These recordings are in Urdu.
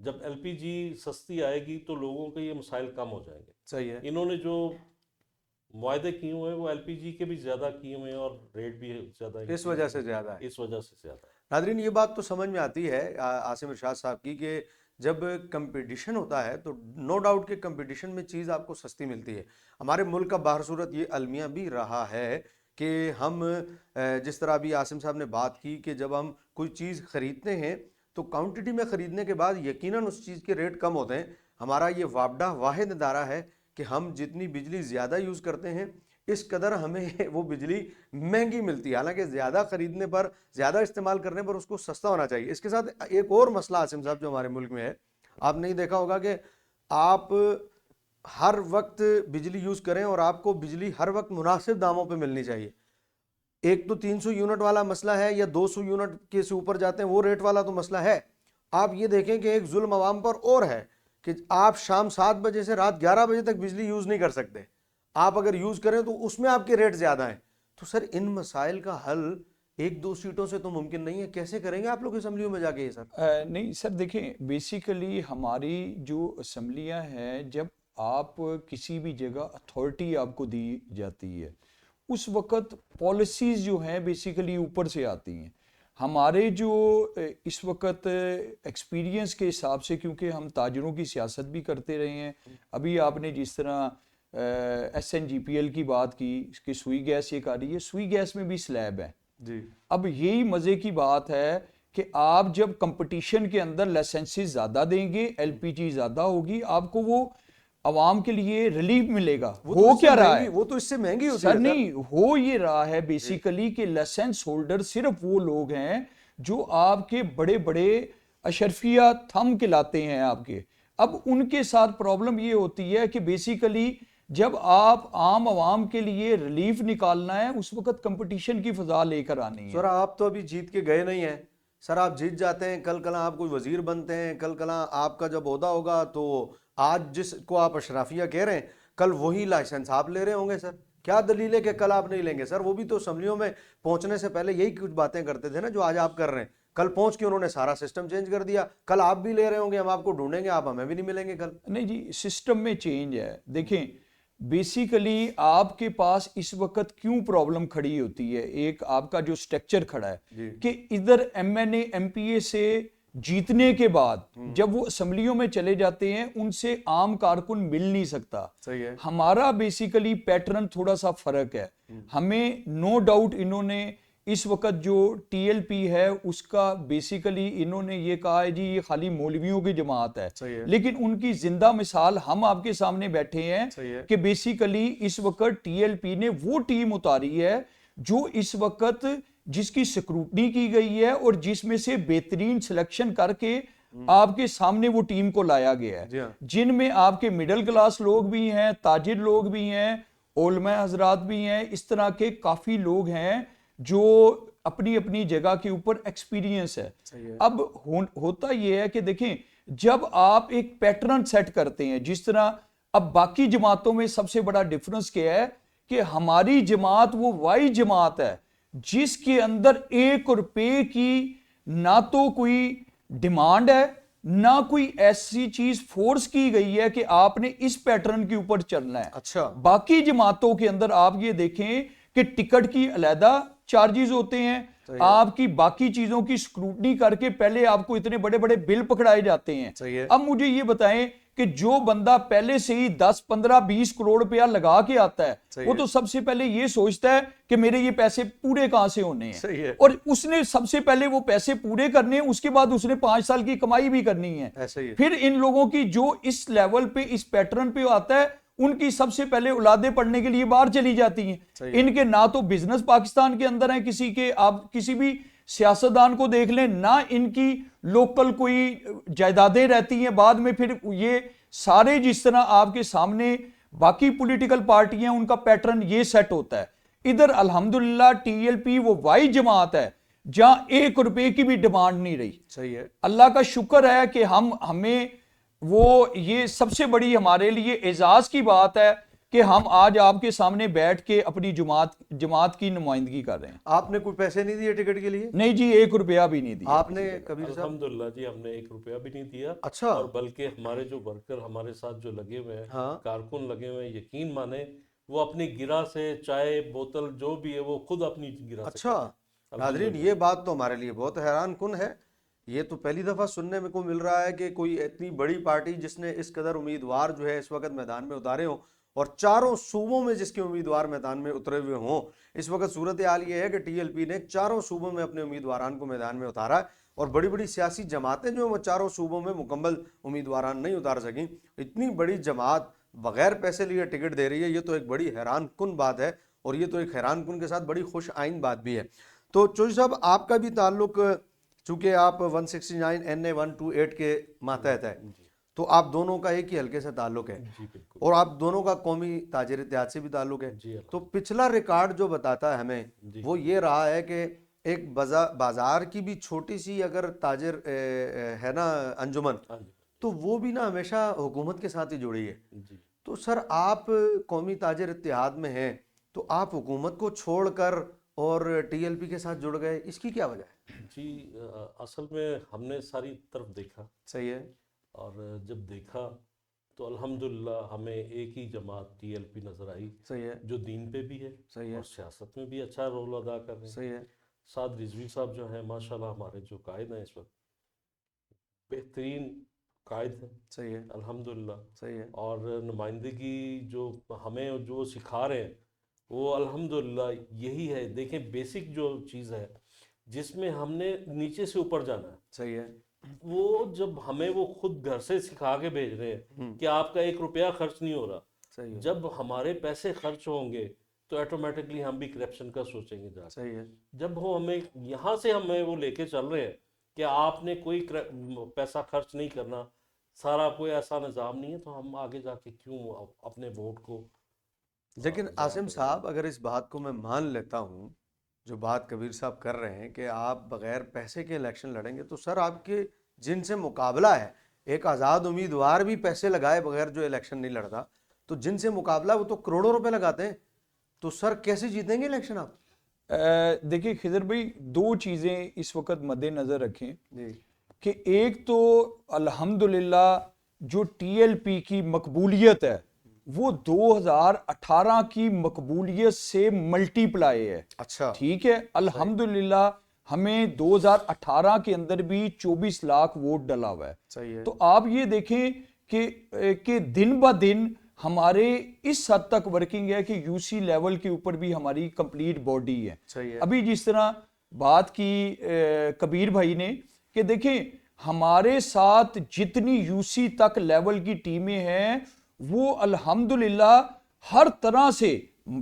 جب ایل پی جی سستی آئے گی تو لوگوں کے یہ مسائل کم ہو جائیں گے. صحیح ہے. انہوں نے جو معاہدے کیے ہوئے ہیں وہ ایل پی جی کے بھی زیادہ کیے ہوئے ہیں اور ریٹ بھی زیادہ اس وجہ سے زیادہ ہے. اس وجہ سے زیادہ ہے. ناظرین یہ بات تو سمجھ میں آتی ہے عاصم ارشاد صاحب کی کہ جب کمپٹیشن ہوتا ہے تو نو ڈاؤٹ کہ کمپٹیشن میں چیز آپ کو سستی ملتی ہے. ہمارے ملک کا باہر صورت یہ المیہ بھی رہا ہے کہ ہم جس طرح ابھی عاصم صاحب نے بات کی کہ جب ہم کوئی چیز خریدتے ہیں تو کوانٹٹی میں خریدنے کے بعد یقیناً اس چیز کے ریٹ کم ہوتے ہیں. ہمارا یہ وابڈہ واحد ادارہ ہے کہ ہم جتنی بجلی زیادہ یوز کرتے ہیں اس قدر ہمیں وہ بجلی مہنگی ملتی ہے. حالانکہ زیادہ خریدنے پر، زیادہ استعمال کرنے پر اس کو سستا ہونا چاہیے. اس کے ساتھ ایک اور مسئلہ عاصم صاحب جو ہمارے ملک میں ہے، آپ نے دیکھا ہوگا کہ آپ ہر وقت بجلی یوز کریں اور آپ کو بجلی ہر وقت مناسب داموں پہ ملنی چاہیے. ایک تو 300 یونٹ والا مسئلہ ہے یا 200 یونٹ کے سے اوپر جاتے ہیں وہ ریٹ والا تو مسئلہ ہے. آپ یہ دیکھیں کہ ایک ظلم عوام پر اور ہے کہ آپ شام 7 بجے سے رات 11 بجے تک بجلی یوز نہیں کر سکتے. آپ اگر یوز کریں تو اس میں آپ کے ریٹ زیادہ ہیں. تو سر ان مسائل کا حل ایک دو سیٹوں سے تو ممکن نہیں ہے. کیسے کریں گے آپ لوگ اسمبلیوں میں جا کے یہ سر؟ نہیں سر، دیکھیں بیسیکلی ہماری جو اسمبلیاں ہیں، جب آپ کسی بھی جگہ اتھارٹی آپ کو دی جاتی ہے اس وقت پالیسیز جو ہیں بیسیکلی اوپر سے آتی ہیں. ہمارے جو اس وقت ایکسپیرینس کے حساب سے، کیونکہ ہم تاجروں کی سیاست بھی کرتے رہے ہیں، ابھی آپ نے جس طرح S N G P L کی بات کی کہ سوئی گیس یہ کر رہی ہے، سوئی گیس میں بھی سلیب ہے جی. اب یہی مزے کی بات ہے کہ آپ جب کمپٹیشن کے اندر لائسنسز زیادہ دیں گے، ایل پی جی زیادہ ہوگی، آپ کو وہ عوام کے لیے ریلیف ملے گا. ہو کیا رہا ہے؟ وہ تو اس سے مہنگی ہوتی ہے سر نہیں ہو یہ رہا ہے بیسیکلی کہ لائسنس ہولڈر صرف وہ لوگ ہیں جو آپ کے بڑے بڑے اشرفیہ تھم کے لاتے ہیں آپ کے. اب ان کے ساتھ پرابلم یہ ہوتی ہے کہ بیسیکلی جب آپ عام عوام کے لیے ریلیف نکالنا ہے اس وقت کمپٹیشن کی فضا لے کر آنی ہے. سر آپ تو ابھی جیت کے گئے نہیں ہیں. سر آپ جیت جاتے ہیں، کل کلاں آپ کوئی وزیر بنتے ہیں، کل کلاں آپ کا جب عہدہ ہوگا تو آج جس کو آپ اشرافیہ کہہ رہے ہیں کل وہی لائسنس آپ لے رہے ہوں گے. سر کیا دلیل ہے کہ کل آپ نہیں لیں گے؟ سر وہ بھی تو اسمبلیوں میں پہنچنے سے پہلے یہی کچھ باتیں کرتے تھے نا جو آج آپ کر رہے ہیں. کل پہنچ کے انہوں نے سارا سسٹم چینج کر دیا. کل آپ بھی لے رہے ہوں گے، ہم آپ کو ڈھونڈیں گے، آپ ہمیں بھی نہیں ملیں گے کل. نہیں جی، سسٹم میں چینج ہے. دیکھیں بیسیکلی آپ کے پاس اس وقت کیوں پرابلم کھڑی ہوتی ہے، ایک آپ کا جو سٹرکچر کھڑا ہے کہ ادھر M N A M P A سے جیتنے کے بعد جب وہ اسمبلیوں میں چلے جاتے ہیں ان سے عام کارکن مل نہیں سکتا. صحیح ہے. ہمارا بیسیکلی پیٹرن تھوڑا سا فرق ہے. ہمیں نو ڈاؤٹ انہوں نے اس وقت جو ٹی ایل پی ہے اس کا بیسیکلی انہوں نے یہ کہا ہے جی یہ خالی مولویوں کی جماعت ہے، لیکن ان کی زندہ مثال ہم آپ کے سامنے بیٹھے ہیں کہ بیسیکلی اس وقت ٹی ایل پی نے وہ ٹیم اتاری ہے جو اس وقت جس کی سکروٹنی کی گئی ہے اور جس میں سے بہترین سلیکشن کر کے آپ کے سامنے وہ ٹیم کو لایا گیا ہے، جن میں آپ کے مڈل کلاس لوگ بھی ہیں، تاجر لوگ بھی ہیں، علماء حضرات بھی ہیں، اس طرح کے کافی لوگ ہیں جو اپنی اپنی جگہ کے اوپر ایکسپیرینس ہے. اب ہوتا یہ ہے کہ دیکھیں جب آپ ایک پیٹرن سیٹ کرتے ہیں جس طرح اب باقی جماعتوں میں سب سے بڑا ڈیفرنس کیا ہے کہ ہماری جماعت وہ وائی جماعت ہے جس کے اندر 1 روپے کی نہ تو کوئی ڈیمانڈ ہے نہ کوئی ایسی چیز فورس کی گئی ہے کہ آپ نے اس پیٹرن کے اوپر چلنا ہے. اچھا. باقی جماعتوں کے اندر آپ یہ دیکھیں کہ ٹکٹ کی علیحدہ چارجز ہوتے ہیں، آپ کی باقی چیزوں کی سکروٹنی کر کے پہلے آپ کو اتنے بڑے بڑے بل پکڑائے جاتے ہیں. اب مجھے یہ بتائیں کہ جو بندہ پہلے سے ہی 10 15 20 کروڑ روپیہ لگا کے آتا ہے وہ تو سب سے پہلے یہ سوچتا ہے کہ میرے یہ پیسے پورے کہاں سے ہونے ہیں، اور اس نے سب سے پہلے وہ پیسے پورے کرنے ہیں، اس کے بعد اس نے 5 سال کی کمائی بھی کرنی ہے. پھر ان لوگوں کی جو اس لیول پہ اس پیٹرن پہ آتا ہے ان کی سب سے پہلے اولادیں پڑھنے کے لیے باہر چلی جاتی ہیں. ان کے نہ تو بزنس پاکستان کے اندر ہیں کسی کے، آپ کسی بھی سیاستدان کو دیکھ لیں، نہ ان کی لوکل کوئی جائیدادیں رہتی ہیں. بعد میں پھر یہ سارے جس طرح آپ کے سامنے باقی پولیٹیکل پارٹیاں ان کا پیٹرن یہ سیٹ ہوتا ہے. ادھر الحمدللہ ٹی ایل پی وہ وائی جماعت ہے جہاں 1 روپے کی بھی ڈیمانڈ نہیں رہی. صحیح ہے. اللہ کا شکر ہے کہ ہمیں وہ یہ سب سے بڑی ہمارے لیے اعزاز کی بات ہے. کہ ہم آج آپ کے سامنے بیٹھ کے اپنی جماعت کی نمائندگی کر رہے ہیں. آپ نے کوئی پیسے نہیں دیے ٹکٹ کے لیے؟ نہیں جی، 1 روپیہ بھی نہیں دیا. آپ نے کبیر صاحب؟ الحمدللہ جی ہم نے 1 روپیہ بھی نہیں دیا. اچھا. اور بلکہ ہمارے جو ورکر ہمارے ساتھ جو لگے ہوئے ہیں، ہاں. کارکن لگے ہوئے ہیں، یقین مانیں وہ اپنی گرہ سے چائے بوتل جو بھی ہے وہ خود اپنی گرہ سے. اچھا ناظرین، یہ بات تو ہمارے لیے بہت حیران کن ہے. یہ تو پہلی دفعہ سننے میں کو مل رہا ہے کہ کوئی اتنی بڑی پارٹی جس نے اس قدر امیدوار جو ہے اس وقت میدان میں اتارے ہوں، اور چاروں صوبوں میں جس کے امیدوار میدان میں اترے ہوئے ہوں. اس وقت صورتحال یہ ہے کہ ٹی ایل پی نے چاروں صوبوں میں اپنے امیدواران کو میدان میں اتارا ہے، اور بڑی بڑی سیاسی جماعتیں جو ہیں وہ چاروں صوبوں میں مکمل امیدواران نہیں اتار سکیں. اتنی بڑی جماعت بغیر پیسے لیے ٹکٹ دے رہی ہے، یہ تو ایک بڑی حیران کن بات ہے، اور یہ تو ایک حیران کن کے ساتھ بڑی خوش آئند بات بھی ہے. تو چوہدری صاحب، آپ کا بھی تعلق، چونکہ آپ 169 NA 128 کے ماتحت ہے، تو آپ دونوں کا ایک ہی حلقے سے تعلق ہے، اور آپ دونوں کا قومی تاجر اتحاد سے بھی تعلق ہے. تو پچھلا ریکارڈ جو بتاتا ہے ہمیں وہ یہ رہا ہے کہ ایک بازار کی بھی چھوٹی سی اگر تاجر ہے نا انجمن، تو وہ بھی نا ہمیشہ حکومت کے ساتھ ہی جڑی ہے. تو سر، آپ قومی تاجر اتحاد میں ہیں، تو آپ حکومت کو چھوڑ کر اور ٹی ایل پی کے ساتھ جڑ گئے، اس کی کیا وجہ ہے؟ جی اصل میں ہم نے ساری طرف دیکھا. صحیح ہے. اور جب دیکھا تو الحمدللہ ہمیں ایک ہی جماعت ٹی ایل پی نظر آئی. صحیح ہے. جو دین پہ بھی ہے، صحیح ہے. اور سیاست میں بھی اچھا رول ادا کر رہے ہیں. صحیح ہے. سعد رضوی صاحب جو ہیں ماشاءاللہ ہمارے جو قائد ہیں اس وقت بہترین قائد ہیں. صحیح ہے. الحمدللہ. صحیح ہے. اور نمائندگی جو ہمیں جو سکھا رہے ہیں وہ الحمدللہ یہی ہے. دیکھیں بیسک جو چیز ہے جس میں ہم نے نیچے سے اوپر جانا ہے. صحیح ہے. وہ جب ہمیں وہ خود گھر سے سکھا کے بھیج رہے ہیں کہ آپ کا 1 روپیہ خرچ نہیں ہو رہا. صحیح ہے. جب ہمارے پیسے خرچ ہوں گے تو ایٹومیٹکلی ہم بھی کرپشن کا سوچیں گے. صحیح ہے. جب وہ ہمیں یہاں سے ہمیں وہ لے کے چل رہے ہیں کہ آپ نے کوئی پیسہ خرچ نہیں کرنا، سارا کوئی ایسا نظام نہیں ہے، تو ہم آگے جا کے کیوں اپنے ووٹ کو. لیکن عاصم صاحب، اگر اس بات کو میں مان لیتا ہوں جو بات کبیر صاحب کر رہے ہیں کہ آپ بغیر پیسے کے الیکشن لڑیں گے، تو سر آپ کے جن سے مقابلہ ہے، ایک آزاد امیدوار بھی پیسے لگائے بغیر جو الیکشن نہیں لڑتا، تو جن سے مقابلہ وہ تو کروڑوں روپے لگاتے ہیں، تو سر کیسے جیتیں گے الیکشن آپ؟ دیکھیں خضر بھائی، 2 چیزیں اس وقت مد نظر رکھیں جی. کہ ایک تو الحمدللہ جو ٹی ایل پی کی مقبولیت ہے وہ 2018 کی مقبولیت سے ملٹی پلائی ہے. اچھا. ٹھیک ہے. الحمدللہ ہمیں 2018 کے اندر بھی 24 لاکھ ووٹ ڈلا ہوا ہے. صحیح ہے. تو آپ یہ دیکھیں کہ دن بہ دن ہمارے اس حد تک ورکنگ ہے کہ یو سی لیول کے اوپر بھی ہماری کمپلیٹ باڈی ہے. صحیح ہے. ابھی جس طرح بات کی کبیر بھائی نے کہ دیکھیں ہمارے ساتھ جتنی یو سی تک لیول کی ٹیمیں ہیں وہ الحمدللہ ہر طرح سے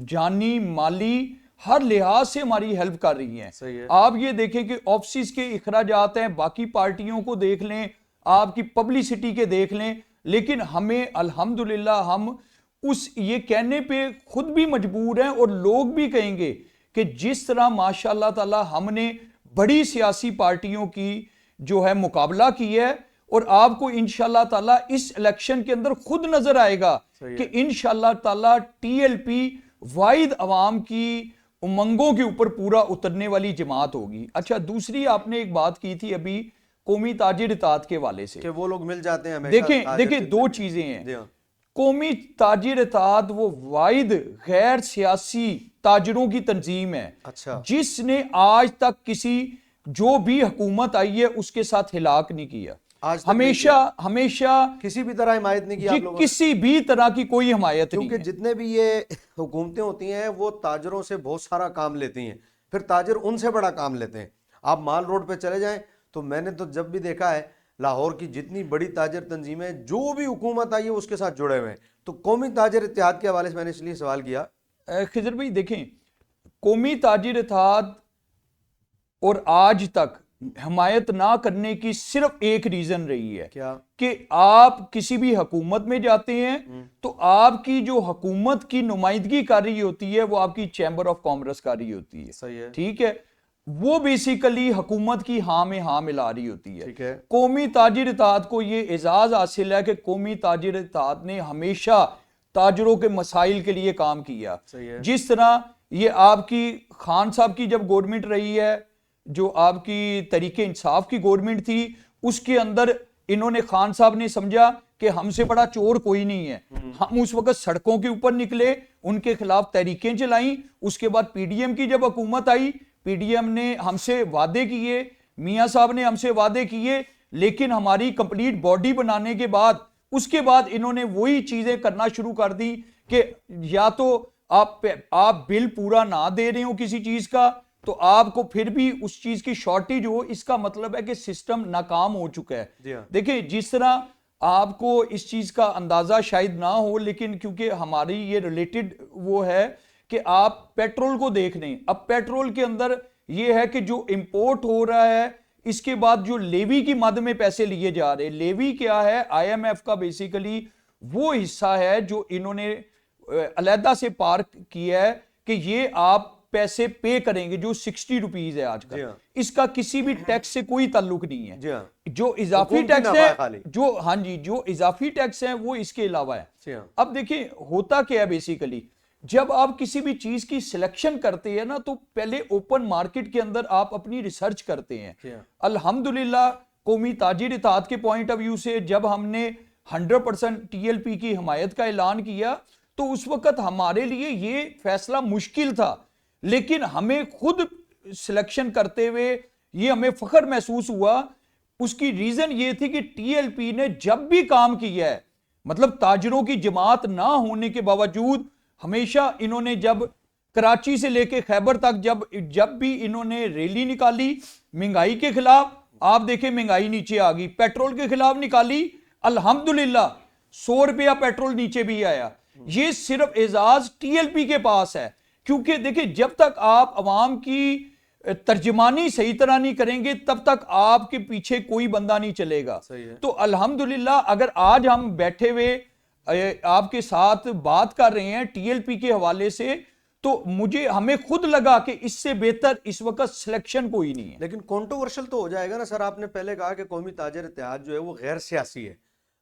جانی مالی ہر لحاظ سے ہماری ہیلپ کر رہی ہیں. صحیح ہے. آپ یہ دیکھیں کہ آفسز کے اخراجات ہیں، باقی پارٹیوں کو دیکھ لیں، آپ کی پبلسٹی کے دیکھ لیں، لیکن ہمیں الحمدللہ ہم اس یہ کہنے پہ خود بھی مجبور ہیں اور لوگ بھی کہیں گے کہ جس طرح ماشاءاللہ تعالی ہم نے بڑی سیاسی پارٹیوں کی جو ہے مقابلہ کی ہے، اور آپ کو انشاءاللہ تعالی اس الیکشن کے اندر خود نظر آئے گا کہ انشاءاللہ تعالی ٹی ایل پی واحد عوام کی امنگوں کے اوپر پورا اترنے والی جماعت ہوگی. اچھا، دوسری آپ نے ایک بات کی تھی ابھی قومی تاجر اتحاد کے حوالے سے کہ وہ لوگ مل جاتے ہیں ہمیشہ. دیکھیں 2 چیزیں ہیں. قومی تاجر اتحاد وہ واحد غیر سیاسی تاجروں کی تنظیم ہے جس نے آج تک کسی جو بھی حکومت آئی ہے اس کے ساتھ ہلاک نہیں کیا. ہمیشہ کسی بھی طرح حمایت نہیں کی آپ لوگوں نے. کسی بھی طرح کی کوئی حمایت نہیں ہے. کیونکہ جتنے بھی یہ حکومتیں ہوتی ہیں وہ تاجروں سے بہت سارا کام لیتی ہیں، پھر تاجر ان سے بڑا کام لیتے ہیں. آپ مال روڈ پہ چلے جائیں تو میں نے تو جب بھی دیکھا ہے لاہور کی جتنی بڑی تاجر تنظیمیں جو بھی حکومت آئی ہے اس کے ساتھ جڑے ہوئے ہیں. تو قومی تاجر اتحاد کے حوالے سے میں نے اس لیے سوال کیا. خضر بھائی دیکھیں، قومی تاجر اتحاد اور آج تک حمایت نہ کرنے کی صرف ایک ریزن رہی ہے. کیا؟ کہ آپ کسی بھی حکومت میں جاتے ہیں تو آپ کی جو حکومت کی نمائندگی کر رہی ہوتی ہے وہ آپ کی چیمبر آف کامرس کر رہی ہوتی ہے. صحیح ہے. ٹھیک ہے. وہ بیسیکلی حکومت کی ہاں میں ہاں ملا رہی ہوتی ہے. ٹھیک ہے. قومی تاجر اتحاد کو یہ اعزاز حاصل ہے کہ قومی تاجر اتحاد نے ہمیشہ تاجروں کے مسائل کے لیے کام کیا. صحیح ہے. جس طرح یہ آپ کی خان صاحب کی جب گورنمنٹ رہی ہے, جو آپ کی تحریک انصاف کی گورنمنٹ تھی, اس کے اندر انہوں نے, خان صاحب نے سمجھا کہ ہم سے بڑا چور کوئی نہیں ہے. ہم اس وقت سڑکوں کے اوپر نکلے, ان کے خلاف تحریکیں چلائیں. اس کے بعد پی ڈی ایم کی جب حکومت آئی, پی ڈی ایم نے ہم سے وعدے کیے, میاں صاحب نے ہم سے وعدے کیے, لیکن ہماری کمپلیٹ باڈی بنانے کے بعد, اس کے بعد انہوں نے وہی چیزیں کرنا شروع کر دی کہ یا تو آپ بل پورا نہ دے رہے ہو کسی چیز کا, تو آپ کو پھر بھی اس چیز کی شارٹیج ہو. اس کا مطلب ہے کہ سسٹم ناکام ہو چکا ہے. دیکھیں جس طرح آپ کو اس چیز کا اندازہ شاید نہ ہو, لیکن کیونکہ ہماری یہ ریلیٹڈ وہ ہے کہ آپ پیٹرول کو دیکھ لیں. اب پیٹرول کے اندر یہ ہے کہ جو امپورٹ ہو رہا ہے, اس کے بعد جو لیوی کی مد میں پیسے لیے جا رہے. لیوی کیا ہے؟ آئی ایم ایف کا بیسیکلی وہ حصہ ہے جو انہوں نے علیحدہ سے پارک کیا ہے کہ یہ آپ پیسے پے کریں گے, جو 60 روپیز ہے آج کل. اس کا کسی بھی ٹیکس سے کوئی تعلق نہیں ہے. جو اضافی ٹیکس ہے, جو اضافی ٹیکس ہے وہ اس کے علاوہ ہے. اب دیکھیں ہوتا کیا ہے بیسیکلی, جب آپ کسی بھی چیز کی سلیکشن کرتے ہیں نا, تو پہلے اوپن مارکیٹ کے اندر آپ اپنی ریسرچ کرتے ہیں. الحمدللہ قومی تاجر اتحاد کے پوائنٹ آف ویو سے جب ہم نے 100% ٹی ایل پی کی حمایت کا اعلان کیا, تو اس وقت ہمارے لیے یہ فیصلہ مشکل تھا, لیکن ہمیں خود سلیکشن کرتے ہوئے یہ ہمیں فخر محسوس ہوا. اس کی ریزن یہ تھی کہ ٹی ایل پی نے جب بھی کام کیا ہے, مطلب تاجروں کی جماعت نہ ہونے کے باوجود, ہمیشہ انہوں نے جب کراچی سے لے کے خیبر تک جب بھی انہوں نے ریلی نکالی مہنگائی کے خلاف, آپ دیکھیں مہنگائی نیچے آ گئی. پیٹرول کے خلاف نکالی, الحمدللہ 100 روپیہ پیٹرول نیچے بھی آیا. یہ صرف اعزاز ٹی ایل پی کے پاس ہے, کیونکہ دیکھیں جب تک آپ عوام کی ترجمانی صحیح طرح نہیں کریں گے, تب تک آپ کے پیچھے کوئی بندہ نہیں چلے گا. تو الحمدللہ اگر آج ہم بیٹھے ہوئے آپ کے ساتھ بات کر رہے ہیں ٹی ایل پی کے حوالے سے, تو ہمیں خود لگا کہ اس سے بہتر اس وقت سلیکشن کوئی نہیں ہے. لیکن کنٹروورشل تو ہو جائے گا نا سر. آپ نے پہلے کہا کہ قومی تاجر اتحاد جو ہے وہ غیر سیاسی ہے,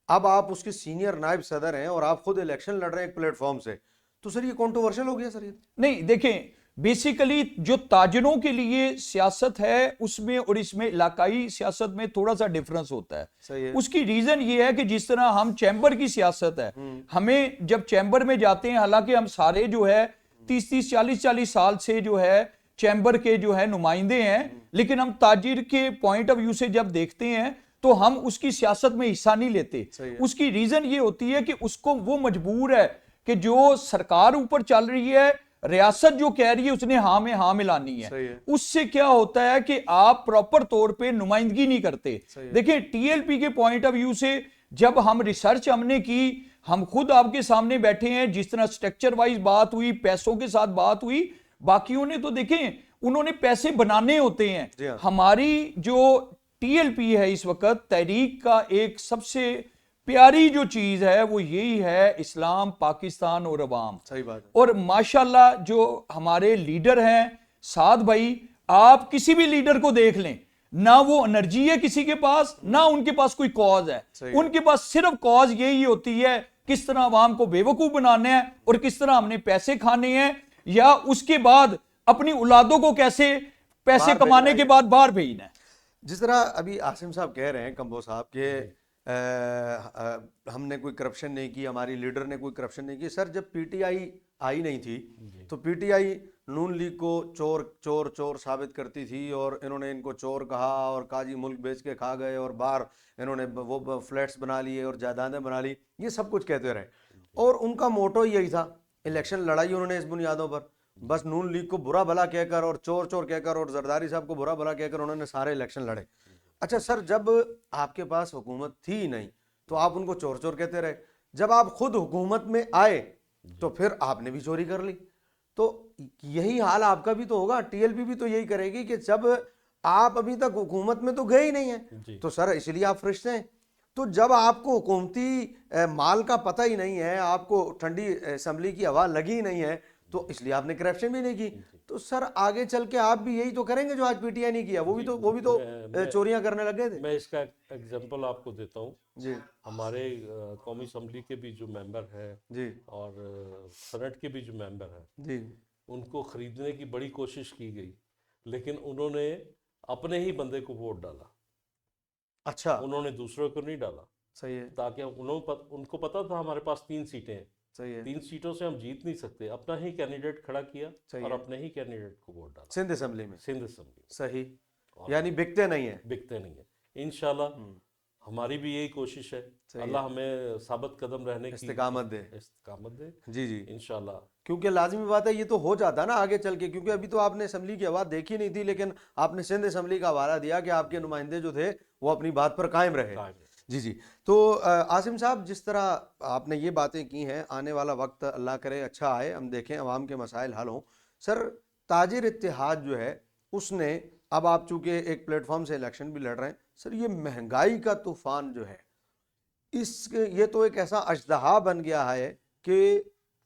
اب آپ اس کے سینئر نائب صدر ہیں اور آپ خود الیکشن لڑ رہے ہیں ایک پلیٹ فارم سے, تو سر یہ کنٹروورشل ہو گیا سر؟ یہ نہیں, دیکھیں بیسیکلی جو تاجروں کے لیے سیاست ہے اس میں اور اس میں علاقائی سیاست میں تھوڑا سا ڈیفرنس ہوتا ہے. اس کی ریزن یہ ہے کہ جس طرح ہم چیمبر کی سیاست ہے, ہمیں جب چیمبر میں جاتے ہیں, حالانکہ ہم سارے جو ہے 30 40 سال سے جو ہے چیمبر کے جو ہے نمائندے ہیں, لیکن ہم تاجر کے پوائنٹ آف ویو سے جب دیکھتے ہیں تو ہم اس کی سیاست میں حصہ نہیں لیتے. اس کی ریزن یہ ہوتی ہے کہ اس کو وہ مجبور ہے کہ جو سرکار اوپر چل رہی ہے, ریاست جو کہہ رہی ہے اس نے ہاں میں ہاں ملانی ہے. اس سے کیا ہوتا ہے کہ آپ پراپر طور پہ نمائندگی نہیں کرتے. دیکھیں ٹی ایل پی کے پوائنٹ آف ویو سے جب ہم ریسرچ ہم نے کی, ہم خود آپ کے سامنے بیٹھے ہیں, جس طرح سٹرکچر وائز بات ہوئی, پیسوں کے ساتھ بات ہوئی, باقیوں نے تو دیکھیں انہوں نے پیسے بنانے ہوتے ہیں. ہماری جو ٹی ایل پی ہے اس وقت تحریک کا ایک سب سے پیاری جو چیز ہے وہ یہی ہے, اسلام, پاکستان اور عوام. صحیح بات ہے. اور ماشاءاللہ جو ہمارے لیڈر ہیں سعد بھائی, آپ کسی بھی لیڈر کو دیکھ لیں, نہ وہ انرجی ہے کسی کے پاس, نہ ان کے پاس کوئی کاز ہے. ان کے پاس صرف کاز یہی ہوتی ہے کس طرح عوام کو بے وقوف بنانا ہے اور کس طرح ہم نے پیسے کھانے ہیں, یا اس کے بعد اپنی اولادوں کو کیسے پیسے کمانے کے بعد باہر بھیجنا ہے. جس طرح ابھی عاصم صاحب کہہ رہے ہیں, کمبو صاحب, کہ ہم نے کوئی کرپشن نہیں کی, ہماری لیڈر نے کوئی کرپشن نہیں کی. سر جب پی ٹی آئی آئی نہیں تھی تو P T I known league کو چور چور چور ثابت کرتی تھی, اور انہوں نے ان کو چور کہا اور کہا جی ملک بیچ کے کھا گئے, اور باہر انہوں نے وہ فلیٹس بنا لیے اور جائیدادیں بنا لی, یہ سب کچھ کہتے رہے. اور ان کا موٹو یہی تھا, الیکشن لڑائی انہوں نے اس بنیادوں پر, بس نون لیگ کو برا بھلا کہہ کر اور چور چور کہہ کر اور زرداری صاحب کو برا بھلا کہہ کر انہوں نے سارے الیکشن لڑے. اچھا سر, جب آپ کے پاس حکومت تھی ہی نہیں تو آپ ان کو چور چور کہتے رہے, جب آپ خود حکومت میں آئے تو پھر آپ نے بھی چوری کر لی. تو یہی حال آپ کا بھی تو ہوگا, ٹی ایل پی بھی تو یہی کرے گی کہ جب آپ ابھی تک حکومت میں تو گئے ہی نہیں ہیں تو سر اس لیے آپ فرشتے ہیں. تو جب آپ کو حکومتی مال کا پتہ ہی نہیں ہے, آپ کو ٹھنڈی اسمبلی کی ہوا لگی ہی نہیں ہے, تو اس لیے آپ نے کرپشن بھی نہیں کی. تو سر آگے چل کے آپ بھی یہی تو کریں گے جو آج پی ٹی آئی نہیں کیا, وہ بھی تو چوریاں کرنے لگے تھے. میں اس کا ایگزامپل آپ کو دیتا ہوں. جی ہمارے قومی اسمبلی کے بھی جو ممبر ہیں جی اور سینٹ کے بھی جو ممبر ہیں, جی ان کو خریدنے کی بڑی کوشش کی گئی, لیکن انہوں نے اپنے ہی بندے کو ووٹ ڈالا, اچھا انہوں نے دوسروں کو نہیں ڈالا, صحیح ہے تاکہ ان کو پتا تھا ہمارے پاس 3 سیٹیں ہیں, صحیح ہے 3 سیٹوں سے ہم جیت نہیں سکتے, اپنا ہی کینڈیڈیٹ کھڑا کیا صحیح اور ہے. اپنے ہی کینڈیڈیٹ کو ووٹ ڈالا سندھ اسمبلی میں سندھ اسمبلی میں. صحیح, اور یعنی بکتے نہیں ہیں. بکتے نہیں ہیں. انشاءاللہ ہماری بھی یہی کوشش ہے, اللہ ہمیں ثابت قدم رہنے کی استقامت دے. استقامت دے جی جی, انشاءاللہ. کیونکہ لازمی بات ہے یہ تو ہو جاتا نا آگے چل کے, کیونکہ ابھی تو آپ نے اسمبلی کی آواز دیکھی نہیں تھی, لیکن آپ نے سندھ اسمبلی کا حوالہ دیا کہ آپ کے نمائندے جو تھے وہ اپنی بات پر قائم رہے. جی جی, تو عاصم صاحب جس طرح آپ نے یہ باتیں کی ہیں, آنے والا وقت اللہ کرے اچھا آئے, ہم دیکھیں عوام کے مسائل حل ہوں. سر تاجر اتحاد جو ہے اس نے, اب آپ چونکہ ایک پلیٹ فارم سے الیکشن بھی لڑ رہے ہیں, سر یہ مہنگائی کا طوفان جو ہے یہ تو ایک ایسا اژدہا بن گیا ہے کہ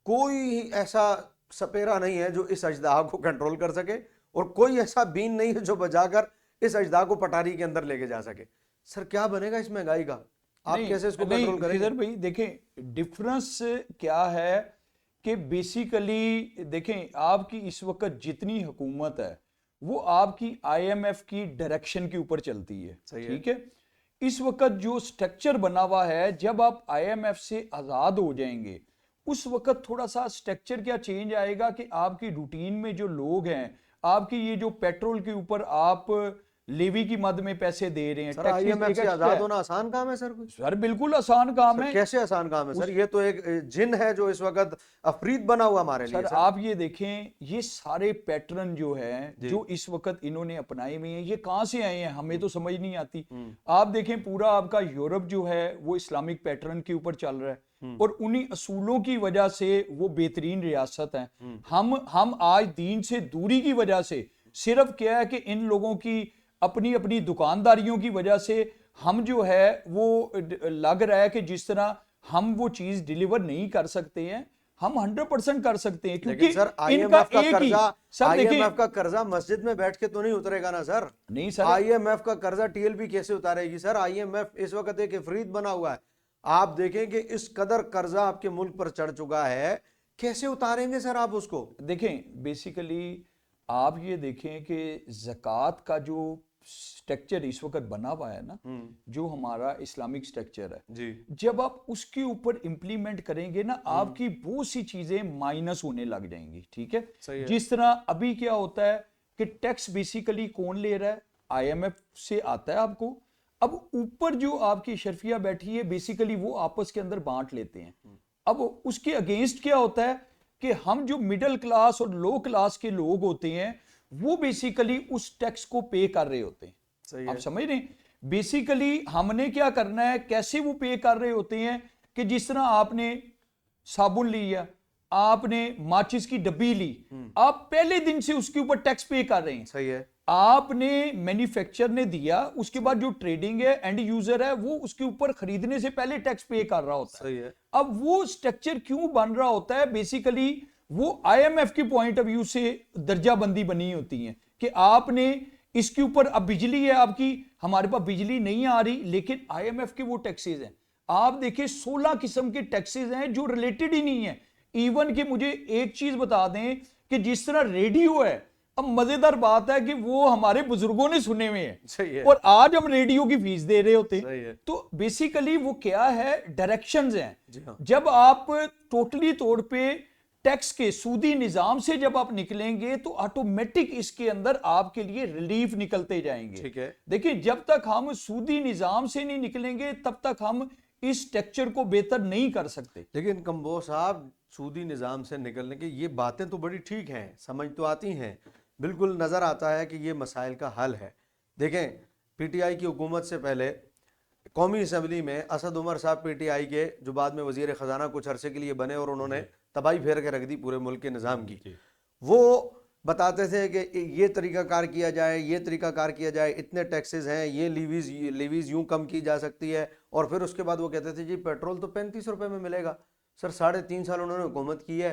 کوئی ایسا سپیرا نہیں ہے جو اس اژدہا کو کنٹرول کر سکے, اور کوئی ایسا بین نہیں ہے جو بجا کر اس اژدہا کو پٹاری کے اندر لے کے جا سکے. سر کیا بنے گا اس مہنگائی کا, آپ کیسے اس کو کنٹرول کریں گے؟ خضر بھائی دیکھیں ڈفرنس کیا ہے کہ بیسیکلی دیکھیں آپ کی اس وقت جتنی حکومت ہے وہ آپ کی آئی ایم ایف کی ڈائریکشن کے اوپر چلتی ہے, ٹھیک ہے. اس وقت جو سٹرکچر بنا ہوا ہے, جب آپ آئی ایم ایف سے آزاد ہو جائیں گے اس وقت تھوڑا سا سٹرکچر کیا چینج آئے گا کہ آپ کی روٹین میں جو لوگ ہیں, آپ کی یہ جو پیٹرول کے اوپر آپ لیوی کی مد میں پیسے دے رہے ہیں, سر آئی ایم ایف سے آزاد ہونا آسان کام ہے سر؟ سر بالکل آسان کام ہے. کیسے آسان کام ہے سر؟ یہ تو ایک جن ہے جو اس وقت افریت بنا ہوا ہمارے لیے. سر آپ یہ دیکھیں یہ سارے پیٹرن جو ہیں جو اس وقت انہوں نے اپنائے ہوئے ہیں, یہ کہاں سے آئے ہیں ہمیں تو سمجھ نہیں آتی. آپ دیکھیں پورا آپ کا یورپ جو ہے وہ اسلامک پیٹرن کے اوپر چل رہا ہے, اور انہی اصولوں کی وجہ سے وہ بہترین ریاست ہیں. ہم آج دین سے دوری کی وجہ سے صرف کیا ہے کہ ان لوگوں کی اپنی اپنی دکانداریوں کی وجہ سے ہم جو ہے وہ لگ رہا ہے کہ جس طرح ہم وہ چیز ڈیلیور نہیں کر سکتے ہیں, ہم 100% کر سکتے ہیں. کیونکہ سر آئی ایم ایف کا قرضہ مسجد میں بیٹھ کے تو نہیں اترے گا نا سر؟ نہیں سر, آئی ایم ایف کا قرضہ ٹی ایل پی کیسے اتارے گی سر؟ آئی ایم ایف اس وقت ایک افریت بنا ہوا ہے. آپ دیکھیں کہ اس قدر قرضہ آپ کے ملک پر چڑھ چکا ہے, کیسے اتاریں گے سر آپ اس کو؟ دیکھیں بیسیکلی آپ یہ دیکھیں کہ زکوٰۃ کا جو سٹرکچر اس وقت بنا ہوا ہے نا, جو ہمارا اسلامک سٹرکچر ہے, جب آپ اس کے اوپر امپلیمنٹ کریں گے نا آپ کی بہت سی چیزیں مائنس ہونے لگ جائیں گی, ٹھیک ہے. جس طرح ابھی کیا ہوتا ہے کہ ٹیکس بیسیکلی کون لے رہا ہے, آئی ایم ایف سے آتا ہے آپ کو. اب اوپر جو آپ کی اشرفیہ بیٹھی ہے بیسیکلی وہ آپس کے اندر بانٹ لیتے ہیں. اب اس کے اگینسٹ کیا ہوتا ہے کہ ہم جو مڈل کلاس اور لو کلاس کے لوگ ہوتے ہیں وہ بیسیکلی اس ٹیکس کو پے کر رہے ہوتے ہیں. آپ سمجھ رہے ہیں بیسیکلی ہم نے کیا کرنا ہے, کیسے وہ پے کر رہے ہوتے ہیں کہ جس طرح آپ نے صابن لیا, آپ نے ماچس کی ڈبی لی, آپ پہلے دن سے اس کے اوپر ٹیکس پے کر رہے ہیں. صحیح ہے. آپ نے مینوفیکچر نے دیا, اس کے بعد جو ٹریڈنگ ہے اینڈ یوزر ہے وہ اس کے اوپر خریدنے سے پہلے ٹیکس پے کر رہا ہوتا ہے. اب وہ سٹرکچر کیوں بن رہا ہوتا ہے, بیسیکلی وہ آئی ایم ایف کی پوائنٹ آف ویو سے درجہ بندی بنی ہوتی ہیں کہ آپ نے اس کے اوپر, اب بجلی ہے آپ کی, ہمارے پاس بجلی نہیں آ رہی, لیکن آئی ایم ایف کے وہ ٹیکسز ہیں. آپ دیکھیں 16 قسم کے ٹیکسز ہیں جو ریلیٹڈ ہی نہیں ہیں. ایون کہ مجھے ایک چیز بتا دیں کہ جس طرح ریڈیو ہے, اب مزیدار بات ہے کہ وہ ہمارے بزرگوں نے سنے ہوئے ہیں اور آج ہم ریڈیو کی فیس دے رہے ہوتے ہیں. تو بیسیکلی وہ کیا ہے, ڈائریکشنز ہیں. جب آپ ٹوٹلی طور پہ ٹیکس کے سودی نظام سے جب آپ نکلیں گے تو آٹومیٹک اس کے اندر آپ کے لیے ریلیف نکلتے جائیں گے. دیکھیں جب تک ہم سودی نظام سے نہیں نکلیں گے تب تک ہم اس سٹرکچر کو بہتر نہیں کر سکتے. لیکن کمبو صاحب سودی نظام سے نکلنے کی یہ باتیں تو بڑی ٹھیک ہیں, سمجھ تو آتی ہیں, بالکل نظر آتا ہے کہ یہ مسائل کا حل ہے. دیکھیں پی ٹی آئی کی حکومت سے پہلے قومی اسمبلی میں اسد عمر صاحب پی ٹی آئی کے جو بعد میں وزیر خزانہ کچھ عرصے کے لیے بنے اور انہوں نے تباہی پھیر کے رکھ دی پورے ملک کے نظام کی, وہ بتاتے تھے کہ یہ طریقہ کار کیا جائے, یہ طریقہ کار کیا جائے, اتنے ٹیکسز ہیں, یہ لیویز یوں کم کی جا سکتی ہے, اور پھر اس کے بعد وہ کہتے تھے جی پیٹرول تو 35 روپے میں ملے گا. سر 3.5 سال انہوں نے حکومت کی ہے,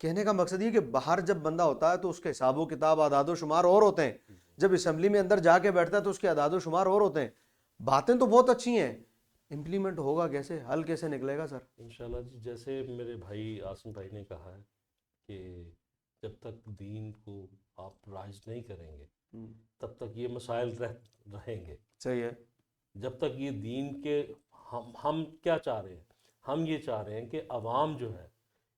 کہنے کا مقصد یہ کہ باہر جب بندہ ہوتا ہے تو اس کے حساب و کتاب اعداد و شمار اور ہوتے ہیں، جب اسمبلی میں اندر جا کے بیٹھتا ہے تو اس کے اعداد و شمار اور ہوتے ہیں. باتیں تو بہت اچھی ہیں، امپلیمنٹ ہوگا کیسے، حل کیسے نکلے گا سر؟ انشاءاللہ جی، جیسے میرے بھائی آسم بھائی نے کہا ہے کہ جب تک دین کو آپ رائج نہیں کریں گے تب تک یہ مسائل رہیں گے. صحیح ہے. جب تک یہ دین کے ہم کیا چاہ رہے ہیں، ہم یہ چاہ رہے ہیں کہ عوام جو ہے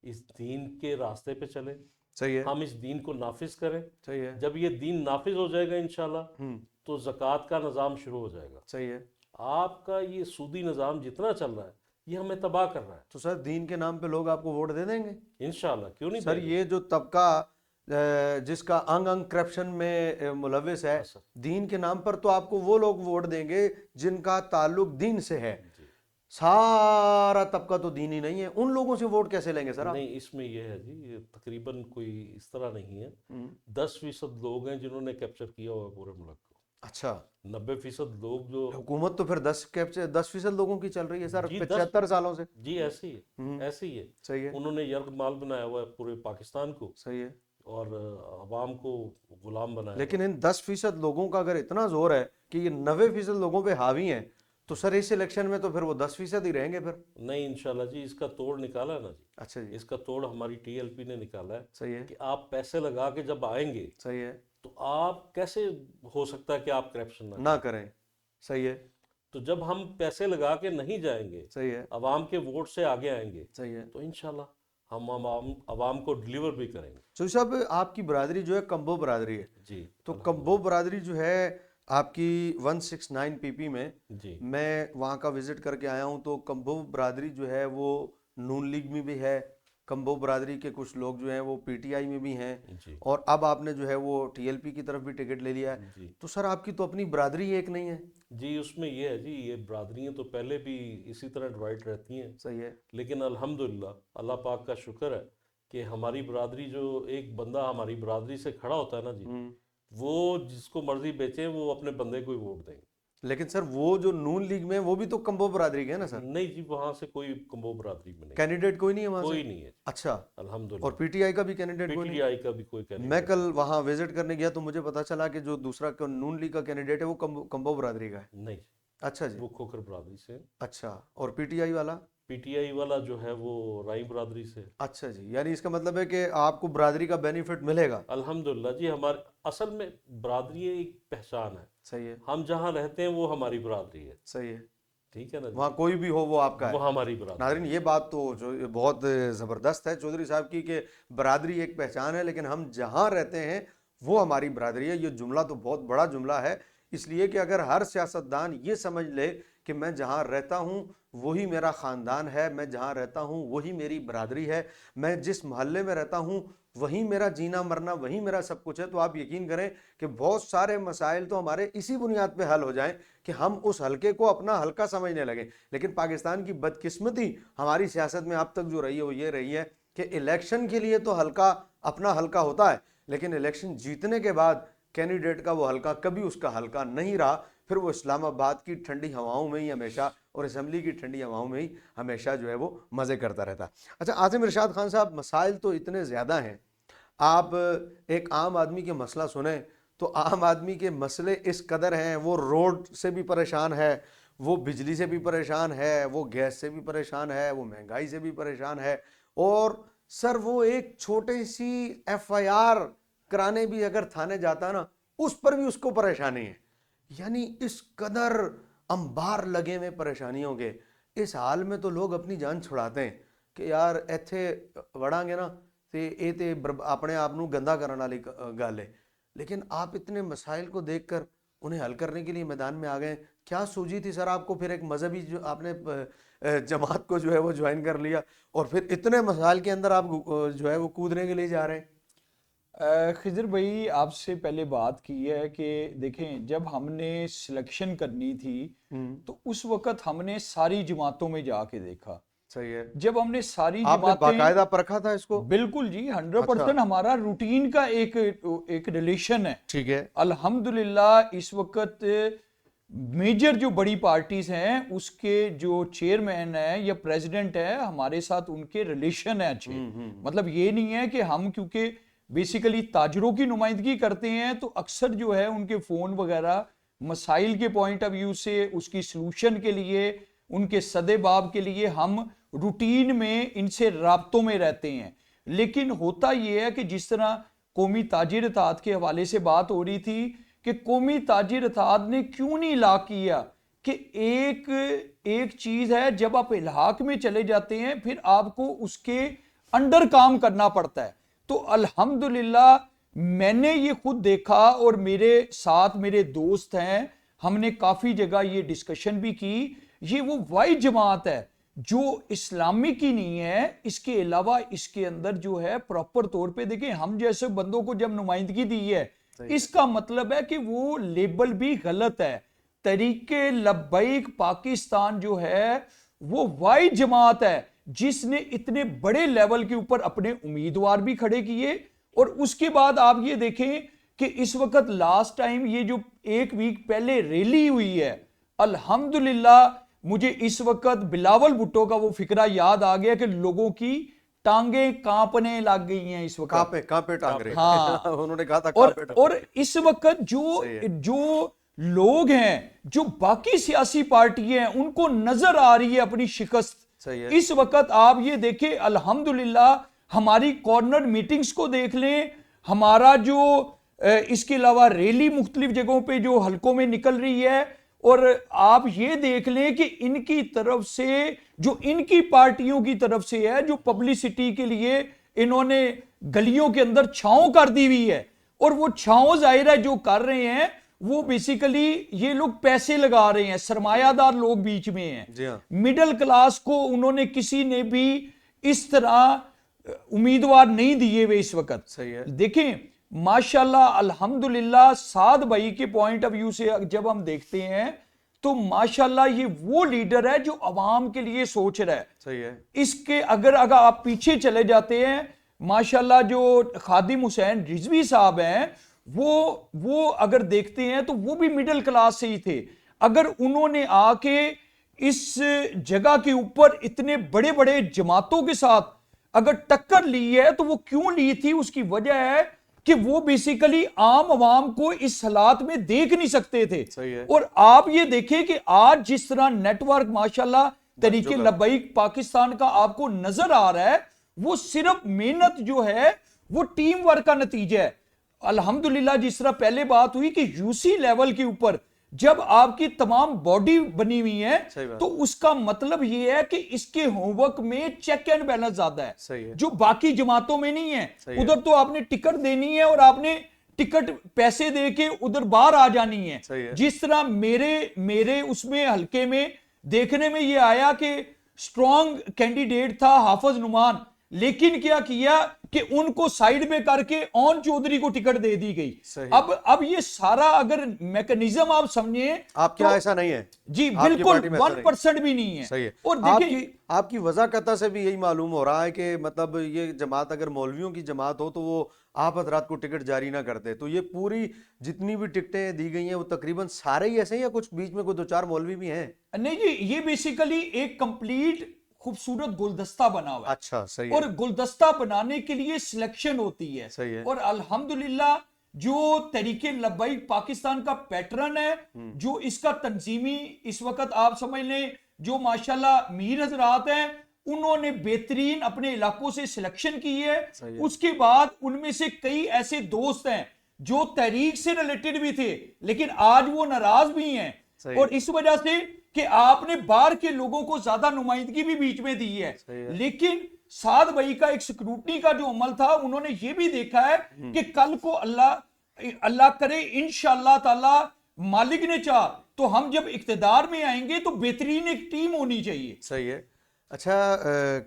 اس دین کے راستے پہ چلے، صحیح ہے. ہم اس دین کو نافذ کریں. صحیح ہے. جب یہ دین نافذ ہو جائے گا انشاءاللہ تو زکوٰۃ کا نظام شروع ہو جائے گا. صحیح ہے. آپ کا یہ سودی نظام جتنا چل رہا ہے یہ ہمیں تباہ کر رہا ہے. تو سر دین کے نام پہ لوگ آپ کو ووٹ دے دیں گے انشاءاللہ، کیوں نہیں سر؟ دیں گے؟ یہ جو طبقہ جس کا انگ انگ کرپشن میں ملوث ہے، دین کے نام پر تو آپ کو وہ لوگ ووٹ دیں گے جن کا تعلق دین سے ہے. سارا طبقہ تو دینی نہیں ہے، ان لوگوں سے ووٹ کیسے لیں گے سر آپ؟ نہیں، اس میں یہ ہے جی، یہ تقریباً کوئی اس طرح نہیں ہے. 10% لوگ ہیں جنہوں نے کیپچر کیا ہوا ہے پورے ملک کو. اچھا، 90% لوگ جو حکومت تو پھر 10% لوگوں کی چل رہی ہے سر جی، 75 سالوں سے. جی ایسے ہی ہے، ایسے ہی ہے. صحیح ہے. انہوں نے یرغ مال بنایا ہوا ہے پورے پاکستان کو صحیح ہے. اور عوام کو غلام بنایا. لیکن ان 10% لوگوں کا اگر اتنا زور ہے کہ یہ 90% لوگوں پہ حاوی ہیں تو سر اس الیکشن میں تو پھر وہ 10% ہی رہیں گے پھر. نہیں انشاءاللہ جی، اس کا توڑ نکالا ہے نا جی. اچھا جی. اس کا توڑ ہماری ٹی ایل پی نے نکالا ہے. صحیح ہے. کہ آپ پیسے لگا کے جب آئیں گے صحیح ہے. تو آپ کیسے ہو سکتا ہے کہ آپ کرپشن نہ کریں. صحیح ہے. تو جب ہم پیسے لگا کے نہیں جائیں گے، صحیح ہے. عوام کے ووٹ سے آگے آئیں گے، صحیح ہے. تو انشاءاللہ ہم عوام کو ڈیلیور بھی کریں گے. چودھری صاحب آپ کی برادری جو ہے کمبو برادری ہے، جی تو کمبو برادری جو ہے آپ کی 169 پی پی میں، جی میں وہاں کا وزٹ کر کے آیا ہوں. تو کمبو برادری جو ہے وہ نون لیگ میں بھی ہے، کمبو برادری کے کچھ لوگ جو ہیں وہ پی ٹی آئی میں بھی ہیں، جی اور اب آپ نے جو ہے وہ ٹی ایل پی کی طرف بھی ٹکٹ لے لیا ہے. جی تو سر آپ کی تو اپنی برادری ایک نہیں ہے؟ جی، اس میں یہ ہے جی، یہ برادریاں تو پہلے بھی اسی طرح ڈیوائڈ رہتی ہیں. صحیح ہے. لیکن الحمدللہ اللہ پاک کا شکر ہے کہ ہماری برادری، جو ایک بندہ ہماری برادری سے کھڑا ہوتا ہے نا جی، وہ جس کو مرضی بیچے وہ اپنے بندے کو ہی ووٹ دیں گے. لیکن سر وہ جو نون لیگ میں وہ بھی تو کمبو برادری کے ہیں نا سر؟ نہیں جی، وہاں سے کوئی کمبو برادری میں نہیں، کینڈیڈیٹ کوئی نہیں ہے وہاں سے؟ کوئی نہیں ہے. اچھا. الحمدللہ. اور پی ٹی آئی کا بھی کینڈیڈیٹ پی کوئی ٹی نہیں؟ آئی کا بھی کوئی کہنے. میں کل وہاں وزٹ کرنے گیا تو مجھے پتا چلا کہ جو دوسرا نون لیگ کا کینڈیڈیٹ ہے وہ کمبو برادری کا ہے. نہیں، اچھا جی. وہ کھوکھر برادری سے. اچھا. اور پی ٹی آئی والا؟ پی ٹی آئی والا جو ہے وہ رائی برادری سے. اچھا جی. یعنی اس کا مطلب ہے کہ آپ کو برادری کا بینیفٹ ملے گا. الحمدللہ جی، ہمارے اصل میں برادری ایک پہچان ہے. صحیح ہے. ہم جہاں رہتے ہیں وہ ہماری برادری ہے. صحیح ہے. ٹھیک ہے نا جی؟ وہاں کوئی بھی ہو وہ آپ کا ہے. وہ ہماری برادری. ناظرین یہ بات تو جو بہت زبردست ہے چودھری صاحب کی کہ برادری ایک پہچان ہے، لیکن ہم جہاں رہتے ہیں وہ ہماری برادری ہے. یہ جملہ تو بہت بڑا جملہ ہے، اس لیے کہ اگر ہر سیاستدان یہ سمجھ لے کہ میں جہاں رہتا ہوں وہی میرا خاندان ہے، میں جہاں رہتا ہوں وہی میری برادری ہے، میں جس محلے میں رہتا ہوں وہی میرا جینا مرنا، وہی میرا سب کچھ ہے، تو آپ یقین کریں کہ بہت سارے مسائل تو ہمارے اسی بنیاد پہ حل ہو جائیں کہ ہم اس حلقے کو اپنا حلقہ سمجھنے لگیں. لیکن پاکستان کی بدقسمتی ہماری سیاست میں اب تک جو رہی ہے وہ یہ رہی ہے کہ الیکشن کے لیے تو حلقہ اپنا حلقہ ہوتا ہے، لیکن الیکشن جیتنے کے بعد کینڈیڈیٹ کا وہ حلقہ کبھی اس کا حلقہ نہیں رہا. پھر وہ اسلام آباد کی ٹھنڈی ہواؤں میں ہی ہمیشہ اور اسمبلی کی ٹھنڈی ہواؤں میں ہی ہمیشہ جو ہے وہ مزے کرتا رہتا. اچھا عاصم ارشاد خان صاحب، مسائل تو اتنے زیادہ ہیں، آپ ایک عام آدمی کے مسئلہ سنیں تو عام آدمی کے مسئلے اس قدر ہیں، وہ روڈ سے بھی پریشان ہے، وہ بجلی سے بھی پریشان ہے، وہ گیس سے بھی پریشان ہے، وہ مہنگائی سے بھی پریشان ہے، اور سر وہ ایک چھوٹی سی ایف آئی آر کرانے بھی اگر تھانے جاتا ہے نا اس پر بھی اس کو پریشانی ہے. یعنی اس قدر انبار لگے میں پریشانیوں کے، اس حال میں تو لوگ اپنی جان چھڑاتے ہیں کہ یار ایتھے وڑاں گے نا تے اے تے اپنے آپ نو گندا کرنے والی گل ہے. لیکن آپ اتنے مسائل کو دیکھ کر انہیں حل کرنے کے لیے میدان میں آ گئے. کیا سوچی تھی سر آپ کو پھر ایک مذہبی جو آپ نے جماعت کو جو ہے وہ جوائن کر لیا اور پھر اتنے مسائل کے اندر آپ جو ہے وہ کودنے کے لیے جا رہے ہیں؟ خضر بھائی آپ سے پہلے بات کی ہے کہ دیکھیں جب ہم نے سلیکشن کرنی تھی تو اس وقت ہم نے ساری جماعتوں میں جا کے دیکھا. صحیح ہے. جب ہم نے ساری آپ نے باقاعدہ پرکھا تھا اس کو؟ بالکل جی 100% ہمارا روٹین کا ایک ریلیشن ہے. ٹھیک ہے. الحمدللہ اس وقت میجر جو بڑی پارٹیز ہیں اس کے جو چیئرمین ہیں یا پریزیڈنٹ ہے ہمارے ساتھ ان کے ریلیشن ہیں اچھے. مطلب یہ نہیں ہے کہ ہم کیونکہ بیسیکلی تاجروں کی نمائندگی کرتے ہیں تو اکثر جو ہے ان کے فون وغیرہ مسائل کے پوائنٹ آف ویو سے اس کی سلوشن کے لیے ان کے صدے باب کے لیے ہم روٹین میں ان سے رابطوں میں رہتے ہیں. لیکن ہوتا یہ ہے کہ جس طرح قومی تاجر اتحاد کے حوالے سے بات ہو رہی تھی کہ قومی تاجر اتحاد نے کیوں نہیں الحاق کیا کہ ایک چیز ہے جب آپ الحاق میں چلے جاتے ہیں پھر آپ کو اس کے انڈر کام کرنا پڑتا ہے. تو الحمدللہ میں نے یہ خود دیکھا اور میرے ساتھ میرے دوست ہیں, ہم نے کافی جگہ یہ ڈسکشن بھی کی. یہ وہ واحد جماعت ہے جو اسلامک ہی نہیں ہے, اس کے علاوہ اس کے اندر جو ہے پراپر طور پہ دیکھیں ہم جیسے بندوں کو جب نمائندگی دی ہے اس کا مطلب ہے کہ وہ لیبل بھی غلط ہے. تحریک لبیک پاکستان جو ہے وہ واحد جماعت ہے جس نے اتنے بڑے لیول کے اوپر اپنے امیدوار بھی کھڑے کیے. اور اس کے بعد آپ یہ دیکھیں کہ اس وقت لاسٹ ٹائم یہ جو ایک ویک پہلے ریلی ہوئی ہے, الحمدللہ مجھے اس وقت بلاول بھٹو کا وہ فکرہ یاد آ گیا کہ لوگوں کی ٹانگیں کانپنے لگ گئی ہیں اس وقت. کانپے ٹانگ رہے ہاں انہوں نے کہا تھا اور اس وقت جو لوگ ہیں جو باقی سیاسی پارٹی ہیں ان کو نظر آ رہی ہے اپنی شکست. اس وقت آپ یہ دیکھیں الحمدللہ ہماری کارنر میٹنگز کو دیکھ لیں, ہمارا جو اس کے علاوہ ریلی مختلف جگہوں پہ جو حلقوں میں نکل رہی ہے, اور آپ یہ دیکھ لیں کہ ان کی طرف سے جو ان کی پارٹیوں کی طرف سے ہے جو پبلسٹی کے لیے انہوں نے گلیوں کے اندر چھاؤں کر دی ہوئی ہے, اور وہ چھاؤں ظاہر ہے جو کر رہے ہیں وہ بیسیکلی یہ لوگ پیسے لگا رہے ہیں, سرمایہ دار لوگ بیچ میں ہیں. مڈل کلاس کو انہوں نے کسی نے بھی اس طرح امیدوار نہیں دیے ہوئے اس وقت. دیکھیں ماشاءاللہ الحمدللہ سعد بھائی کے پوائنٹ آف ویو سے جب ہم دیکھتے ہیں تو ماشاءاللہ یہ وہ لیڈر ہے جو عوام کے لیے سوچ رہا ہے. صحیح ہے. اس کے اگر آپ پیچھے چلے جاتے ہیں ماشاءاللہ جو خادم حسین رضوی صاحب ہیں وہ اگر دیکھتے ہیں تو وہ بھی مڈل کلاس سے ہی تھے. اگر انہوں نے آ کے اس جگہ کے اوپر اتنے بڑے بڑے جماعتوں کے ساتھ اگر ٹکر لی ہے تو وہ کیوں لی تھی, اس کی وجہ ہے کہ وہ بیسیکلی عام عوام کو اس حالات میں دیکھ نہیں سکتے تھے. اور آپ یہ دیکھیں کہ آج جس طرح نیٹ ورک ماشاءاللہ تحریک لبیک پاکستان کا آپ کو نظر آ رہا ہے وہ صرف محنت جو ہے وہ ٹیم ورک کا نتیجہ ہے. الحمدللہ جس طرح پہلے بات ہوئی کہ یو سی لیول کے اوپر جب آپ کی تمام باڈی بنی ہوئی ہے تو اس کا مطلب یہ ہے کہ اس کے ہوم ورک میں چیک اینڈ بیلنس زیادہ ہے جو باقی جماعتوں میں نہیں ہے. ادھر تو آپ نے ٹکٹ دینی ہے اور آپ نے ٹکٹ پیسے دے کے ادھر باہر آ جانی ہے. جس طرح میرے اس میں حلقے میں دیکھنے میں یہ آیا کہ سٹرونگ کینڈیڈیٹ تھا حافظ نعمان, لیکن کیا کہ ان کو سائیڈ میں کر کے اون چودھری کو ٹکٹ دے دی گئی. اب یہ سارا اگر میکنزم آپ سمجھیں آپ کیا ایسا نہیں ہے جی بالکل 1% بھی نہیں ہے. صحیح ہے. اور آپ کی وضاحت سے بھی یہی معلوم ہو رہا ہے کہ مطلب یہ جماعت اگر مولویوں کی جماعت ہو تو وہ آپ حضرات کو ٹکٹ جاری نہ کرتے, تو یہ پوری جتنی بھی ٹکٹیں دی گئی ہیں وہ تقریباً سارے ہی ایسے ہیں یا کچھ بیچ میں کوئی دو چار مولوی بھی ہیں؟ نہیں جی, یہ بیسیکلی ایک کمپلیٹ خوبصورت گلدستہ بنا ہوا ہے. اچھا صحیح ہے. اور گلدستہ بنانے کے لیے سلیکشن ہوتی ہے. صحیح ہے. اور الحمدللہ جو تحریک لبیک پاکستان کا پیٹرن ہے جو اس کا تنظیمی اس وقت آپ سمجھ لیں جو ماشاءاللہ میر حضرات ہیں انہوں نے بہترین اپنے علاقوں سے سلیکشن کی ہے. اس کے بعد ان میں سے کئی ایسے دوست ہیں جو تحریک سے ریلیٹڈ بھی تھے لیکن آج وہ ناراض بھی ہیں, اور اس وجہ سے کہ آپ نے باہر کے لوگوں کو زیادہ نمائندگی بھی بیچ میں دی ہے. لیکن سعد بھائی کا ایک سکروٹنی کا جو عمل تھا انہوں نے یہ بھی دیکھا ہے کہ کل کو اللہ کرے انشاءاللہ تعالی مالک نے چاہ تو ہم جب اقتدار میں آئیں گے تو بہترین ایک ٹیم ہونی چاہیے. صحیح ہے. اچھا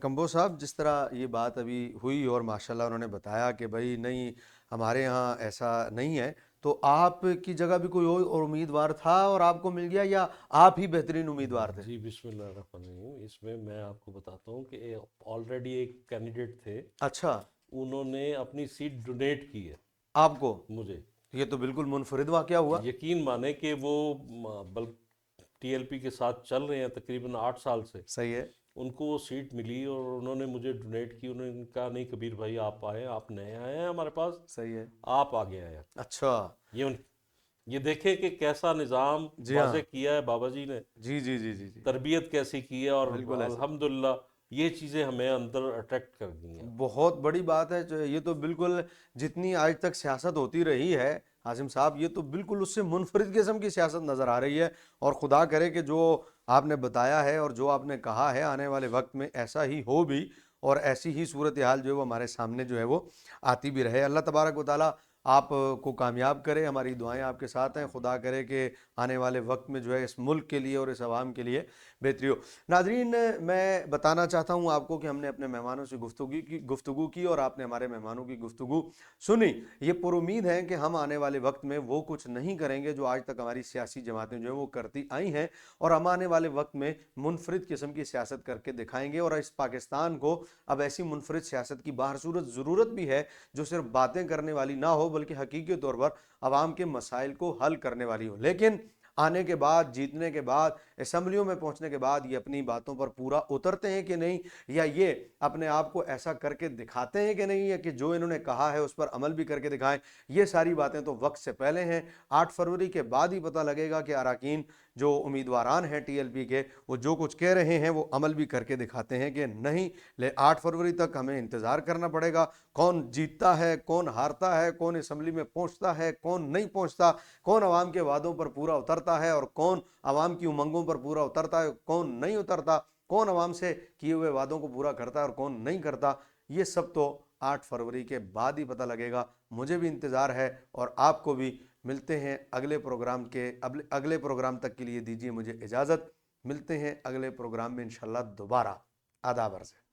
کمبو صاحب, جس طرح یہ بات ابھی ہوئی اور ماشاءاللہ انہوں نے بتایا کہ بھائی نہیں ہمارے ہاں ایسا نہیں ہے, تو آپ کی جگہ بھی کوئی اور امیدوار تھا اور آپ کو مل گیا یا آپ ہی بہترین امیدوار تھے؟ جی بسم اللہ الرحمن الرحیم. اس میں آپ کو بتاتا ہوں کہ آلریڈی ایک کینڈیڈیٹ تھے. اچھا. انہوں نے اپنی سیٹ ڈونیٹ کی ہے آپ کو؟ مجھے. یہ تو بالکل منفرد واقعہ ہوا. یقین مانے کہ وہ ٹی ایل پی کے ساتھ چل رہے ہیں تقریباً 8 سال سے. صحیح ہے. ان کو وہ سیٹ ملی اور انہوں نے مجھے ڈونیٹ کی. انہوں نے کہا نہیں کبیر بھائی آپ آئے, آپ نئے آئے ہیں ہمارے پاس, صحیح ہے. آپ آگے آئے. اچھا. یہ دیکھیں کہ کیسا نظام جی ہاں. واضح کیا ہے بابا جی نے, جی جی جی جی جی. تربیت کیسی کی ہے, اور بالکل ایسا. الحمدللہ یہ چیزیں ہمیں اندر اٹریکٹ کر گئی ہیں. بہت بڑی بات ہے. یہ تو بالکل جتنی آج تک سیاست ہوتی رہی ہے عاصم صاحب, یہ تو بالکل اس سے منفرد قسم کی سیاست نظر آ رہی ہے. اور خدا کرے کہ جو آپ نے بتایا ہے اور جو آپ نے کہا ہے آنے والے وقت میں ایسا ہی ہو بھی, اور ایسی ہی صورتحال جو ہے وہ ہمارے سامنے جو ہے وہ آتی بھی رہے. اللہ تبارک و تعالیٰ آپ کو کامیاب کرے. ہماری دعائیں آپ کے ساتھ ہیں. خدا کرے کہ آنے والے وقت میں جو ہے اس ملک کے لیے اور اس عوام کے لیے بہتری ہو. ناظرین, میں بتانا چاہتا ہوں آپ کو کہ ہم نے اپنے مہمانوں سے گفتگو کی اور آپ نے ہمارے مہمانوں کی گفتگو سنی. یہ پر امید ہے کہ ہم آنے والے وقت میں وہ کچھ نہیں کریں گے جو آج تک ہماری سیاسی جماعتیں جو ہیں وہ کرتی آئی ہیں, اور ہم آنے والے وقت میں منفرد قسم کی سیاست کر کے دکھائیں گے. اور اس پاکستان کو اب ایسی منفرد سیاست کی باہر صورت ضرورت بھی ہے جو صرف باتیں کرنے والی نہ ہو بلکہ حقیقی طور پر عوام کے مسائل کو حل کرنے والی ہو. لیکن آنے کے بعد, جیتنے کے بعد, اسمبلیوں میں پہنچنے کے بعد یہ اپنی باتوں پر پورا اترتے ہیں کہ نہیں, یا یہ اپنے آپ کو ایسا کر کے دکھاتے ہیں کہ نہیں, یا کہ جو انہوں نے کہا ہے اس پر عمل بھی کر کے دکھائیں. یہ ساری باتیں تو وقت سے پہلے ہیں. 8 فروری کے بعد ہی پتہ لگے گا کہ اراکین جو امیدواران ہیں ٹی ایل پی کے, وہ جو کچھ کہہ رہے ہیں وہ عمل بھی کر کے دکھاتے ہیں کہ نہیں. 8 فروری تک ہمیں انتظار کرنا پڑے گا. کون جیتتا ہے, کون ہارتا ہے, کون اسمبلی میں پہنچتا ہے, کون نہیں پہنچتا, کون عوام کے وعدوں پر پورا اترتا ہے اور کون عوام کی امنگوں پر پورا اترتا ہے, کون نہیں اترتا, کون عوام سے کیے ہوئے وعدوں کو پورا کرتا ہے اور کون نہیں کرتا, یہ سب تو 8 فروری کے بعد ہی پتہ لگے گا. مجھے بھی انتظار ہے اور آپ کو بھی. ملتے ہیں اگلے پروگرام تک کے لیے دیجیے مجھے اجازت. ملتے ہیں اگلے پروگرام میں انشاءاللہ دوبارہ. آداب عرض ہے.